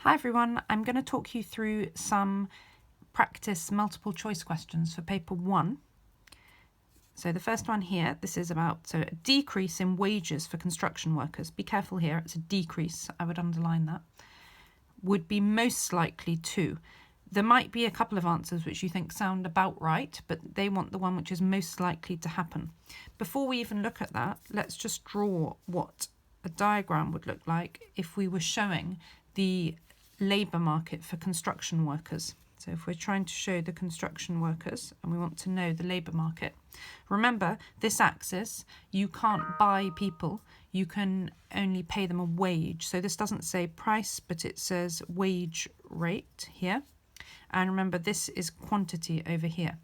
Hi everyone, I'm going to talk you through some practice multiple choice questions for paper 1. So the first one here, this is about a decrease in wages for construction workers. Be careful here, it's a decrease, I would underline that. Would be most likely to. There might be a couple of answers which you think sound about right, but they want the one which is most likely to happen. Before we even look at that, let's just draw what a diagram would look like if we were showing the labour market for construction workers. So if we're trying to show the construction workers and we want to know the labour market, remember this axis, you can't buy people, you can only pay them a wage. So this doesn't say price, but it says wage rate here. And remember, this is quantity over here.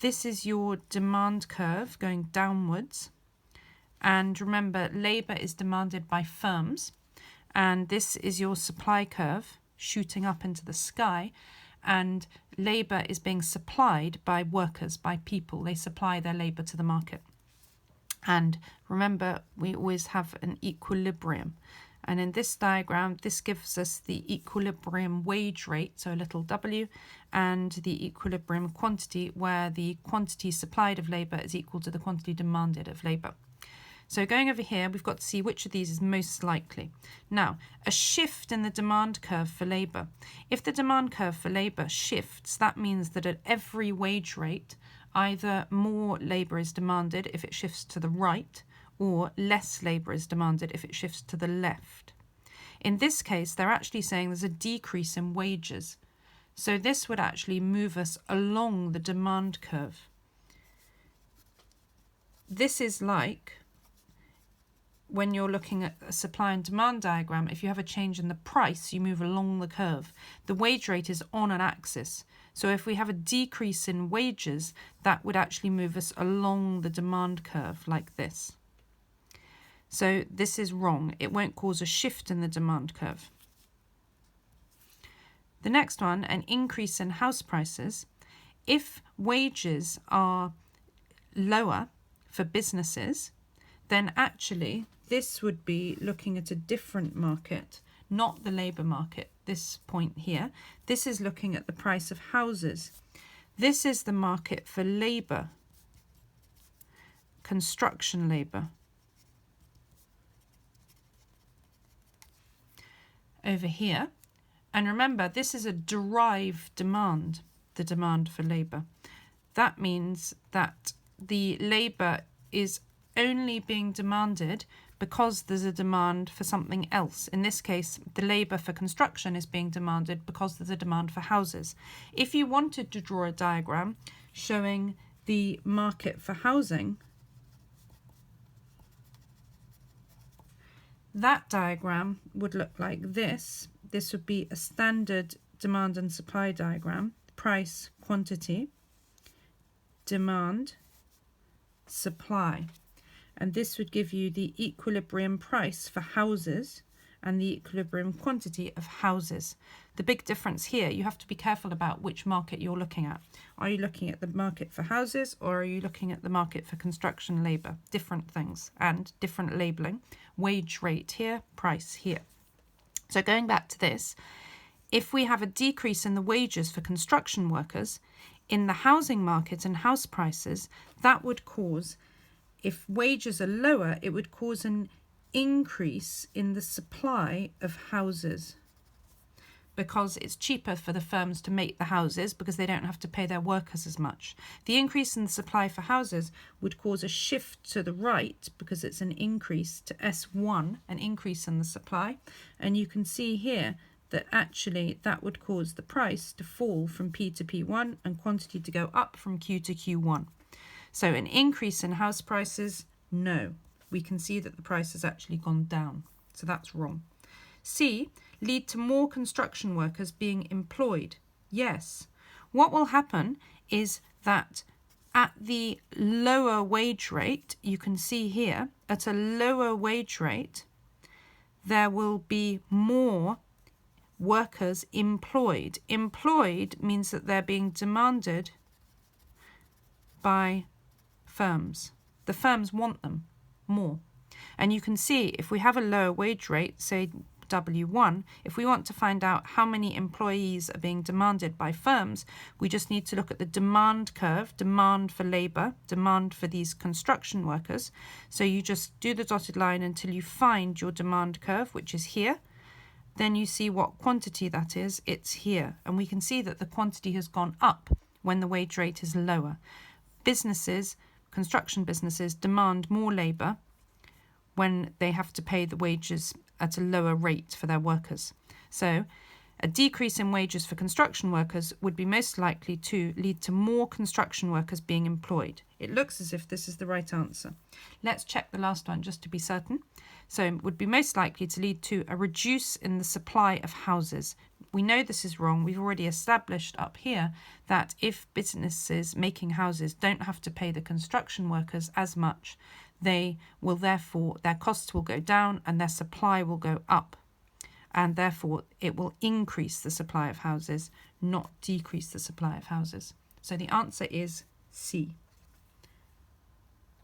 This is your demand curve going downwards. And remember, labour is demanded by firms. And this is your supply curve shooting up into the sky. And labour is being supplied by workers, by people. They supply their labour to the market. And remember, we always have an equilibrium. And in this diagram, this gives us the equilibrium wage rate, so a little w, and the equilibrium quantity, where the quantity supplied of labour is equal to the quantity demanded of labour. So going over here, we've got to see which of these is most likely. Now, a shift in the demand curve for labour. If the demand curve for labour shifts, that means that at every wage rate, either more labour is demanded if it shifts to the right, or less labour is demanded if it shifts to the left. In this case, they're actually saying there's a decrease in wages. So this would actually move us along the demand curve. This is like when you're looking at a supply and demand diagram, if you have a change in the price, you move along the curve. The wage rate is on an axis. So if we have a decrease in wages, that would actually move us along the demand curve like this. So this is wrong. It won't cause a shift in the demand curve. The next one, an increase in house prices. If wages are lower for businesses, then actually this would be looking at a different market, not the labour market, this point here. This is looking at the price of houses. This is the market for labour, construction labour. Over here. And remember, this is a derived demand, the demand for labour. That means that the labour is only being demanded because there's a demand for something else. In this case, the labour for construction is being demanded because there's a demand for houses. If you wanted to draw a diagram showing the market for housing, that diagram would look like this. This would be a standard demand and supply diagram. Price, quantity, demand, supply. And this would give you the equilibrium price for houses and the equilibrium quantity of houses. The big difference here, you have to be careful about which market you're looking at. Are you looking at the market for houses or are you looking at the market for construction labour? Different things and different labelling. Wage rate here, price here. So going back to this, if we have a decrease in the wages for construction workers, in the housing market and house prices, that would cause, if wages are lower, it would cause an increase in the supply of houses because it's cheaper for the firms to make the houses because they don't have to pay their workers as much. The increase in the supply for houses would cause a shift to the right because it's an increase to S1, an increase in the supply. And you can see here that actually that would cause the price to fall from P to P1 and quantity to go up from Q to Q1. So an increase in house prices, no. We can see that the price has actually gone down. So that's wrong. C, lead to more construction workers being employed. Yes. What will happen is that at the lower wage rate, you can see here, at a lower wage rate, there will be more workers employed. Employed means that they're being demanded by firms. The firms want them more. And you can see if we have a lower wage rate, say W1, if we want to find out how many employees are being demanded by firms, we just need to look at the demand curve, demand for labour, demand for these construction workers. So you just do the dotted line until you find your demand curve, which is here. Then you see what quantity that is, it's here. And we can see that the quantity has gone up when the wage rate is lower. Businesses, construction businesses, demand more labour when they have to pay the wages at a lower rate for their workers. So a decrease in wages for construction workers would be most likely to lead to more construction workers being employed. It looks as if this is the right answer. Let's check the last one just to be certain. So it would be most likely to lead to a reduce in the supply of houses. We know this is wrong. We've already established up here that if businesses making houses don't have to pay the construction workers as much, they will therefore, their costs will go down and their supply will go up. And therefore it will increase the supply of houses, not decrease the supply of houses. So the answer is C.